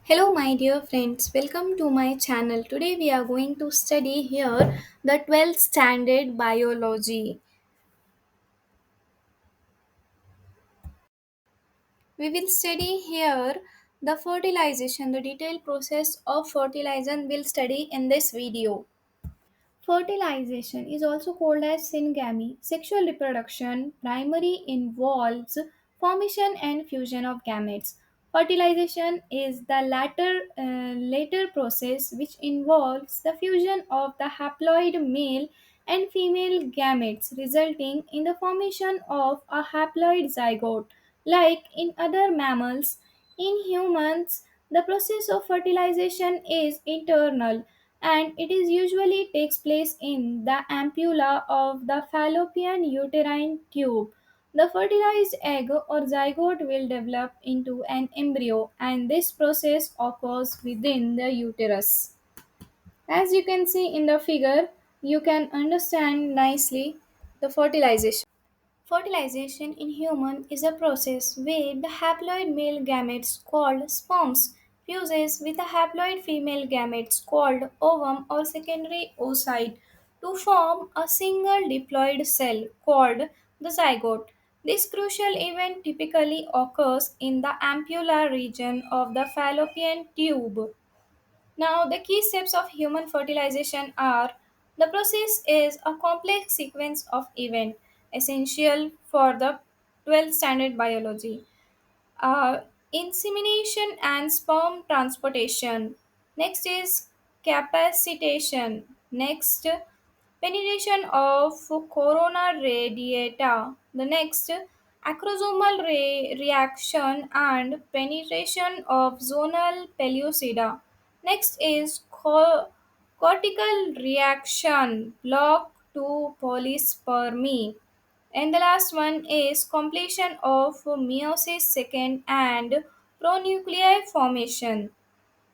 Hello, my dear friends. Welcome to my channel. Today we are going to study here the 12th standard biology. We will study here the fertilization, the detailed process of fertilization we'll study in this video. Fertilization is also called as syngamy. Sexual reproduction primarily involves formation and fusion of gametes. Fertilization is the later process which involves the fusion of the haploid male and female gametes, resulting in the formation of a haploid zygote. Like in other mammals, in humans, the process of fertilization is internal and it is usually takes place in the ampulla of the fallopian uterine tube. The fertilized egg or zygote will develop into an embryo, and this process occurs within the uterus. As you can see in the figure, you can understand nicely the fertilization. Fertilization in human is a process where the haploid male gametes called sperms fuses with a haploid female gametes called ovum or secondary oocyte to form a single diploid cell called the zygote. This crucial event typically occurs in the ampulla region of the fallopian tube. Now, the key steps of human fertilization are: the process is a complex sequence of events essential for the 12th standard biology. Insemination and sperm transportation. Next is capacitation. Next, penetration of corona radiata. The next, acrosomal reaction and penetration of zonal pellucida. Next is cortical reaction, block to polyspermy. And the last one is completion of meiosis second and pronuclei formation.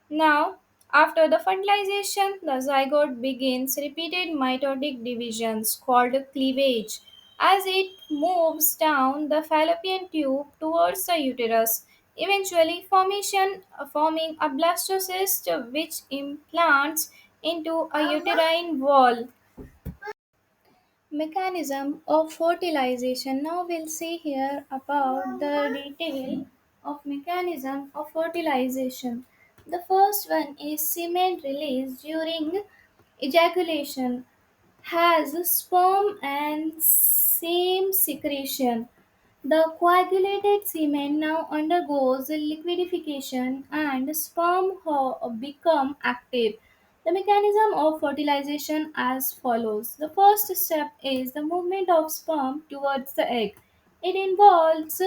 Now, after the fertilization, the zygote begins repeated mitotic divisions called cleavage as it moves down the fallopian tube towards the uterus, eventually forming a blastocyst which implants into a uterine wall. Mechanism of fertilization. Now we'll see here about the detail of mechanism of fertilization. The first one is semen release during ejaculation has sperm and same secretion. The coagulated semen now undergoes liquefaction and become active. The mechanism of fertilization as follows. The first step is the movement of sperm towards the egg. It involves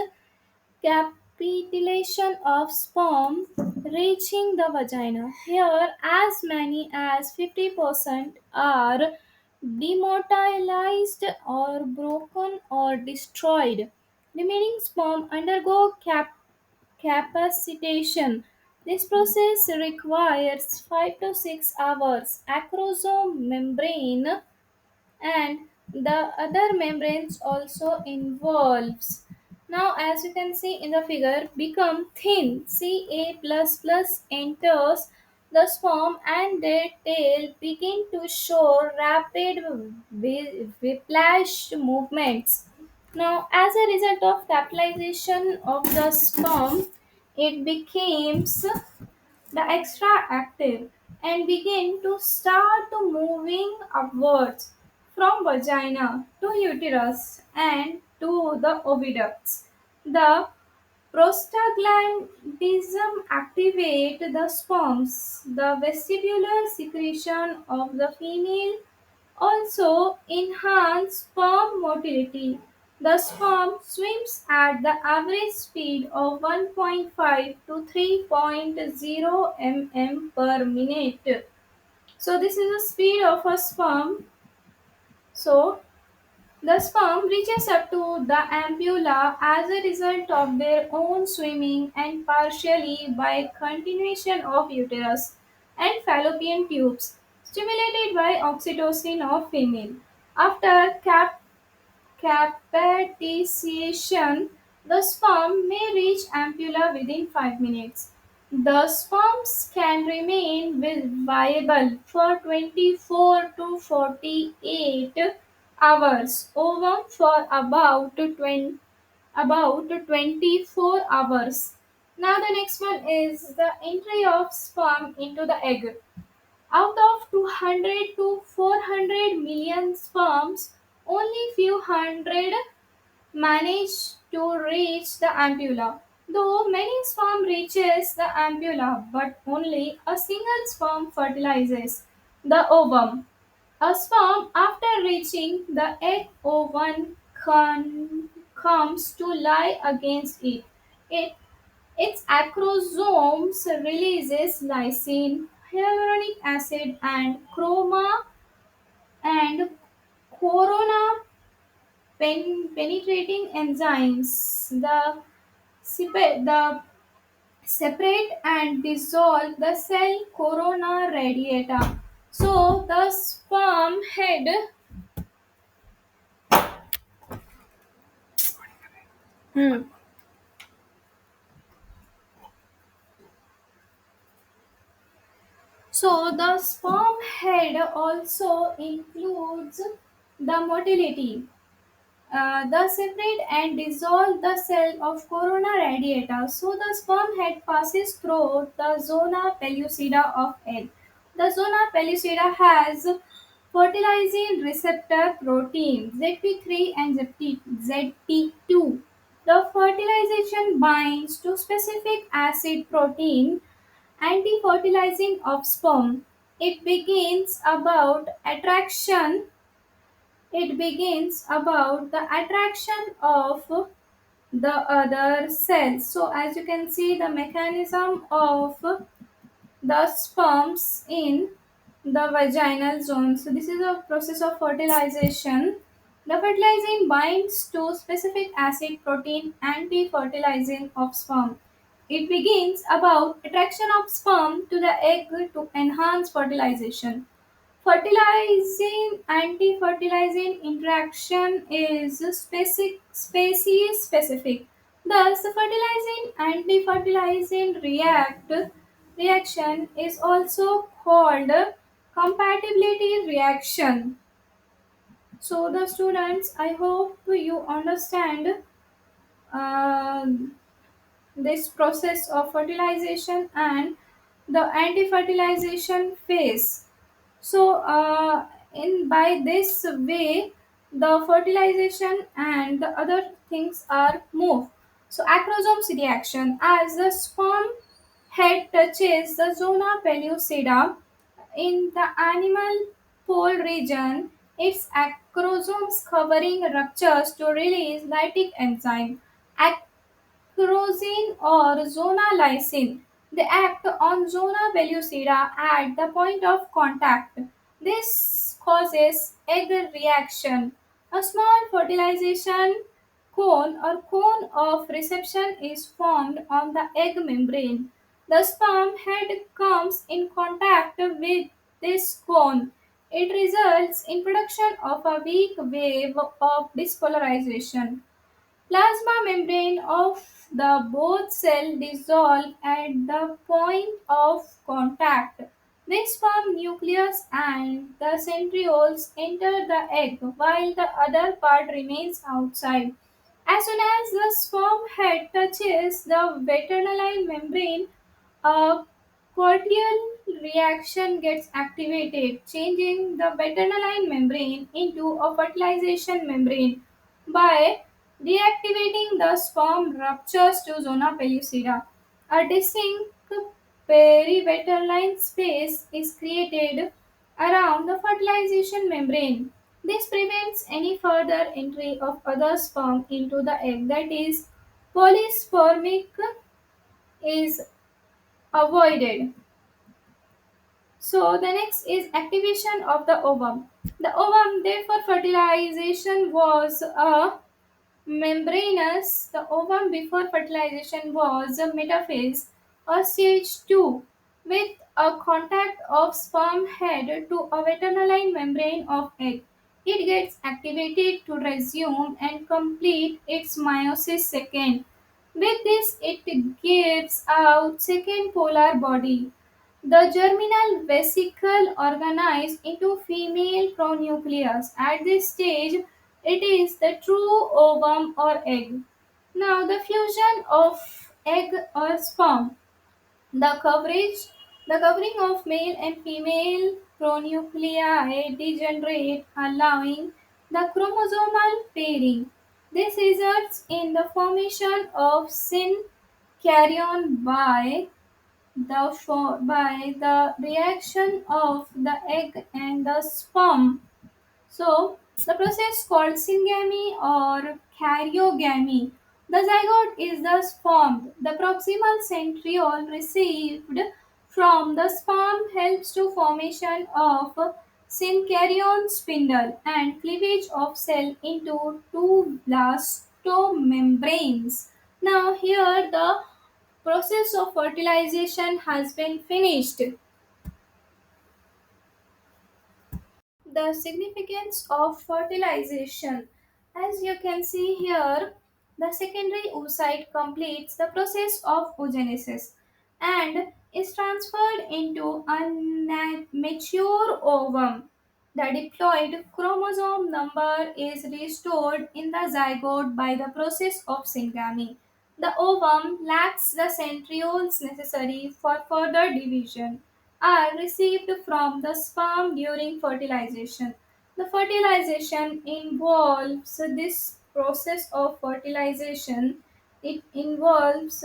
capitulation of sperm reaching the vagina. Here, as many as 50% are demotilized or broken or destroyed. Remaining sperm undergo capacitation. This process requires 5 to 6 hours. Acrosome membrane and the other membranes also involves. Now, as you can see in the figure, become thin. Ca++ enters the sperm and their tail begin to show rapid whiplash movements. Now, as a result of capitalization of the sperm, it becomes the extra active and begin to start moving upwards from vagina to uterus and to the oviducts. The prostaglandism activate the sperms. The vestibular secretion of the female also enhance sperm motility. The sperm swims at the average speed of 1.5 to 3.0 mm per minute. So this is the speed of a sperm. So the sperm reaches up to the ampulla as a result of their own swimming and partially by continuation of uterus and fallopian tubes, stimulated by oxytocin of female. After capitation, the sperm may reach ampulla within 5 minutes. The sperms can remain viable for 24 to 48 hours, ovum for about 24 hours. Now the next one is the entry of sperm into the egg. Out of 200 to 400 million sperms, only few hundred manage to reach the ampulla. Though many sperm reaches the ampulla, but only a single sperm fertilizes the ovum. A sperm, after reaching the egg ovum, comes to lie against it. it its acrosomes releases lysine, hyaluronic acid, and chroma and corona penetrating enzymes. The separate and dissolve the cell corona radiata. So the sperm head. Hmm. So the sperm head also includes the motility. The separate and dissolve the cell of corona radiata. So the sperm head passes through the zona pellucida of egg. The zona pellucida has fertilizing receptor protein ZP3 and ZP2. The fertilization binds to specific acid protein anti-fertilizing of sperm. It begins about attraction it begins about the attraction of the other cells. So, as you can see, the mechanism of the sperms in the vaginal zone. So, this is a process of fertilization. The fertilizing binds to specific acid protein anti fertilizing of sperm. It begins about attraction of sperm to the egg to enhance fertilization. Fertilizing anti-fertilizing interaction is species specific. Thus, the fertilizing anti-fertilizing reaction is also called compatibility reaction. So, the students, I hope you understand uh, this process of fertilization and the anti-fertilization phase. So, in by this way, the fertilization and the other things are moved. So, acrosomes reaction as the sperm head touches the zona pellucida in the animal pole region, its acrosomes covering ruptures to release lytic enzyme. Crosine or zona lysine. They act on zona pellucida at the point of contact. This causes egg reaction. A small fertilization cone of reception is formed on the egg membrane. The sperm head comes in contact with this cone. It results in production of a weak wave of dispolarization. Plasma membrane of the both cell dissolve at the point of contact. This sperm nucleus and the centrioles enter the egg while the other part remains outside. As soon as the sperm head touches the vitelline membrane, a cordial reaction gets activated, changing the vitelline membrane into a fertilization membrane. By deactivating the sperm ruptures to zona pellucida, a distinct perivitelline space is created around the fertilization membrane. This prevents any further entry of other sperm into the egg, that is, polyspermic is avoided. So the next is activation of the ovum. The ovum, therefore, fertilization was a membranous. The ovum before fertilization was a metaphase or stage 2 with a contact of sperm head to a vitelline membrane of egg. It gets activated to resume and complete its meiosis second. With this, it gives out second polar body. The germinal vesicle organized into female pronucleus. At this stage, it is the true ovum or egg. Now, the fusion of egg or sperm. The coverage, the covering of male and female pronuclei degenerate, allowing the chromosomal pairing. This results in the formation of syncaryon by the reaction of the egg and the sperm. So, the process called syngamy or karyogamy. The zygote is thus formed. The proximal centriole received from the sperm helps to formation of synkaryon spindle and cleavage of cell into two blastomembranes. Now here the process of fertilization has been finished. The significance of fertilization. As you can see here, the secondary oocyte completes the process of oogenesis and is transferred into a mature ovum. The diploid chromosome number is restored in the zygote by the process of syngamy. The ovum lacks the centrioles necessary for further division are received from the sperm during fertilization. The fertilization involves this process of fertilization. It involves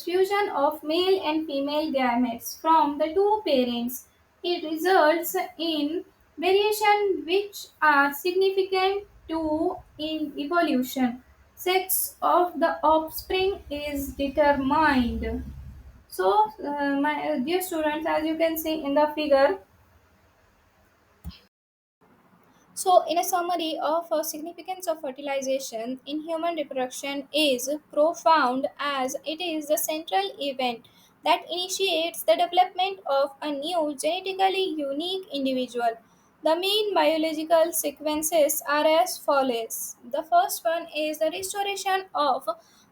fusion of male and female gametes from the two parents. It results in variation which are significant to in evolution. Sex of the offspring is determined. So, my dear students, as you can see in the figure, so, in a summary of significance of fertilization in human reproduction is profound as it is the central event that initiates the development of a new genetically unique individual. The main biological sequences are as follows. The first one is the restoration of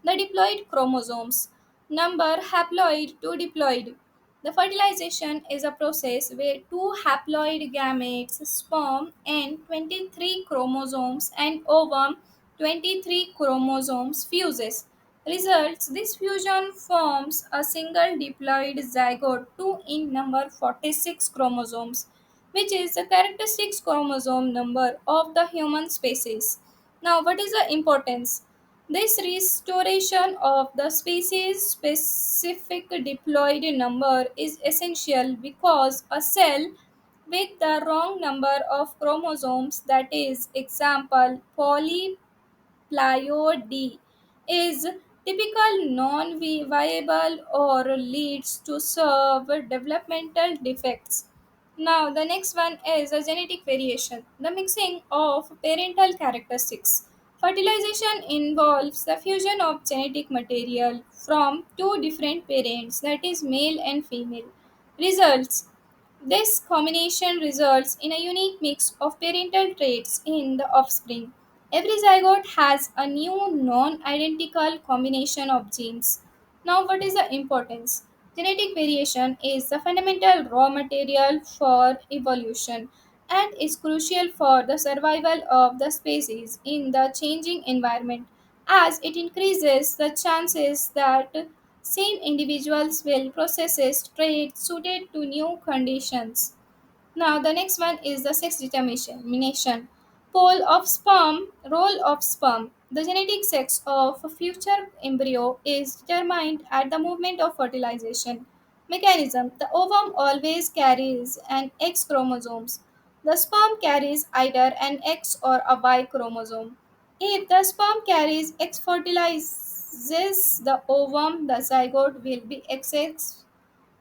the diploid chromosomes, number haploid to diploid. The fertilization is a process where two haploid gametes, sperm and 23 chromosomes and ovum 23 chromosomes fuses. Results this fusion forms a single diploid zygote 2 in number 46 chromosomes, which is the characteristic chromosome number of the human species. Now, what is the importance? This restoration of the species specific diploid number is essential because a cell with the wrong number of chromosomes, that is example polyploidy, is typical non-viable or leads to severe developmental defects. Now, the next one is a genetic variation, the mixing of parental characteristics. Fertilization involves the fusion of genetic material from two different parents, that is, male and female. Results this combination results in a unique mix of parental traits in the offspring. Every zygote has a new non identical combination of genes. Now, what is the importance? Genetic variation is the fundamental raw material for evolution and is crucial for the survival of the species in the changing environment, as it increases the chances that same individuals will possess traits suited to new conditions. Now, the next one is the sex determination. Role of sperm. The genetic sex of a future embryo is determined at the moment of fertilization. Mechanism. The ovum always carries an X chromosomes. The sperm carries either an X or a Y chromosome. If the sperm carries X fertilizes the ovum, the zygote will be XX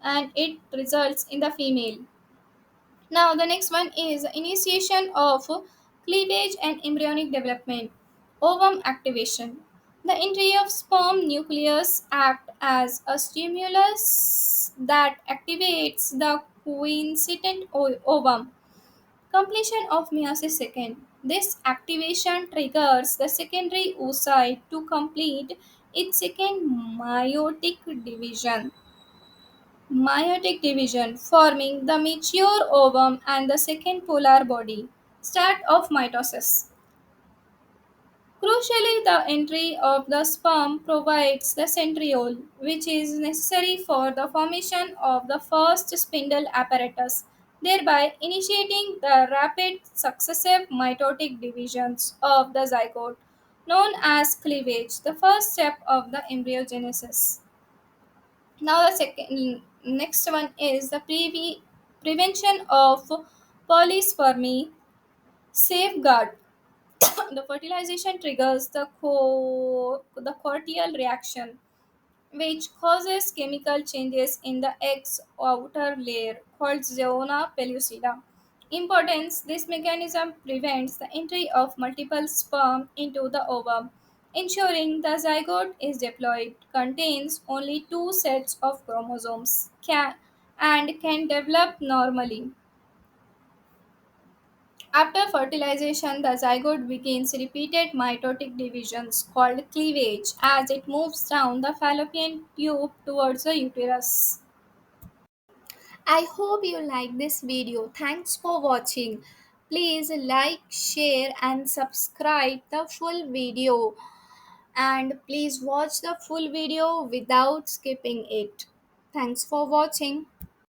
and it results in the female. Now, the next one is initiation of cleavage and embryonic development. Ovum activation. The entry of sperm nucleus act as a stimulus that activates the quiescent ovum. Completion of meiosis second. This activation triggers the secondary oocyte to complete its second meiotic division, forming the mature ovum and the second polar body. Start of mitosis. Crucially, the entry of the sperm provides the centriole, which is necessary for the formation of the first spindle apparatus, thereby initiating the rapid successive mitotic divisions of the zygote, known as cleavage, the first step of the embryogenesis. Now, the next one is the prevention of polyspermy safeguard. The fertilization triggers the cortial reaction, which causes chemical changes in the egg's outer layer called zona pellucida. Importance: this mechanism prevents the entry of multiple sperm into the ovum, ensuring the zygote is diploid, contains only two sets of chromosomes, and can develop normally. After fertilization, the zygote begins repeated mitotic divisions called cleavage as it moves down the fallopian tube towards the uterus. I hope you like this video. Thanks for watching. Please like, share and subscribe the full video, and please watch the full video without skipping it. Thanks for watching.